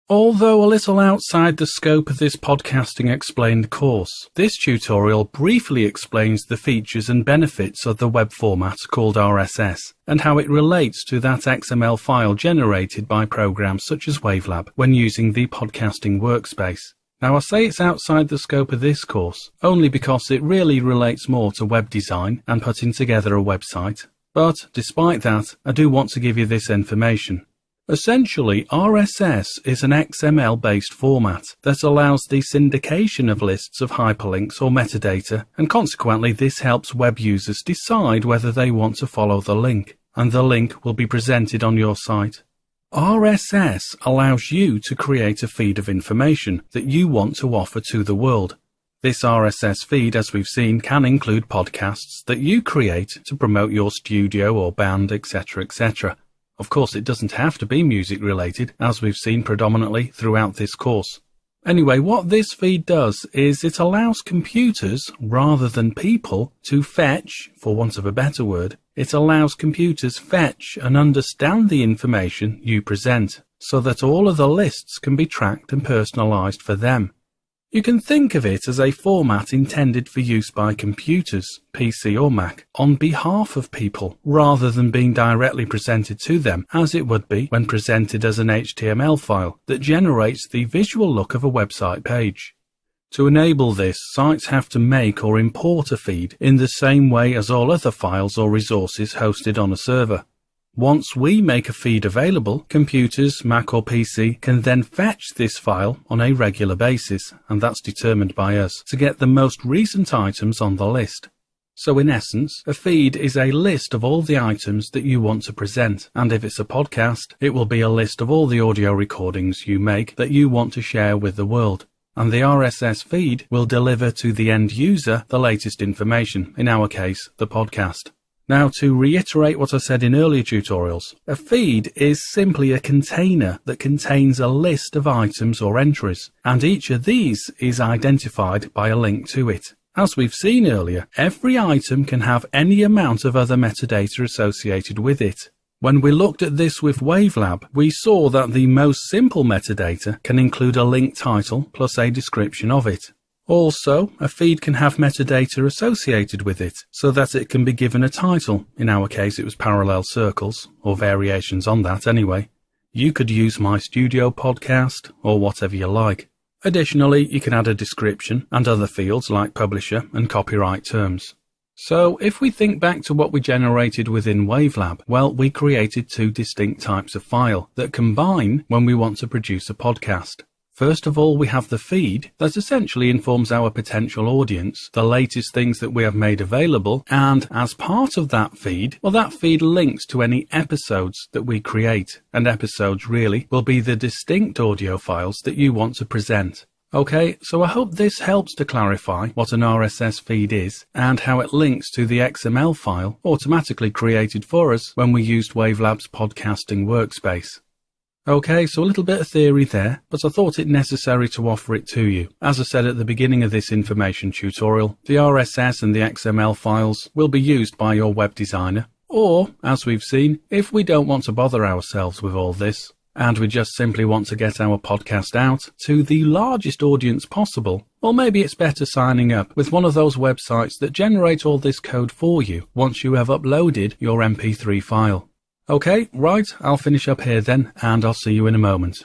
Although a little outside the scope of this Podcasting Explained course, this tutorial briefly explains the features and benefits of the web format called RSS, and how it relates to that XML file generated by programs such as Wavelab when using the podcasting workspace. Now, I say it's outside the scope of this course, only because it really relates more to web design and putting together a website. But, despite that, I do want to give you this information. Essentially, RSS is an XML-based format that allows the syndication of lists of hyperlinks or metadata, and consequently this helps web users decide whether they want to follow the link, and the link will be presented on your site. RSS allows you to create a feed of information that you want to offer to the world. This RSS feed, as we've seen, can include podcasts that you create to promote your studio or band, etc., etc. Of course, it doesn't have to be music related, as we've seen predominantly throughout this course. Anyway, what this feed does is it allows computers, rather than people, to fetch, for want of a better word, it allows computers fetch and understand the information you present, so that all of the lists can be tracked and personalized for them. You can think of it as a format intended for use by computers, PC or Mac, on behalf of people, rather than being directly presented to them as it would be when presented as an HTML file that generates the visual look of a website page. To enable this, sites have to make or import a feed in the same way as all other files or resources hosted on a server. Once we make a feed available, computers, Mac or PC, can then fetch this file on a regular basis, and that's determined by us, to get the most recent items on the list. So in essence, a feed is a list of all the items that you want to present, and if it's a podcast, it will be a list of all the audio recordings you make that you want to share with the world. And the RSS feed will deliver to the end user the latest information, in our case, the podcast. Now, to reiterate what I said in earlier tutorials, a feed is simply a container that contains a list of items or entries, and each of these is identified by a link to it. As we've seen earlier, every item can have any amount of other metadata associated with it. When we looked at this with Wavelab, we saw that the most simple metadata can include a link title plus a description of it. Also, a feed can have metadata associated with it, so that it can be given a title. In our case, it was parallel circles, or variations on that anyway. You could use My Studio Podcast, or whatever you like. Additionally, you can add a description and other fields like publisher and copyright terms. So, if we think back to what we generated within Wavelab, well, we created two distinct types of file that combine when we want to produce a podcast. First of all, we have the feed that essentially informs our potential audience the latest things that we have made available, and as part of that feed, well, that feed links to any episodes that we create, and episodes really will be the distinct audio files that you want to present. Okay, so I hope this helps to clarify what an RSS feed is and how it links to the XML file automatically created for us when we used Wavelab's podcasting workspace. Okay, so a little bit of theory there, but I thought it necessary to offer it to you. As I said at the beginning of this information tutorial, the RSS and the XML files will be used by your web designer, or, as we've seen, if we don't want to bother ourselves with all this, and we just simply want to get our podcast out to the largest audience possible, well, maybe it's better signing up with one of those websites that generate all this code for you once you have uploaded your MP3 file. Okay, right, I'll finish up here then, and I'll see you in a moment.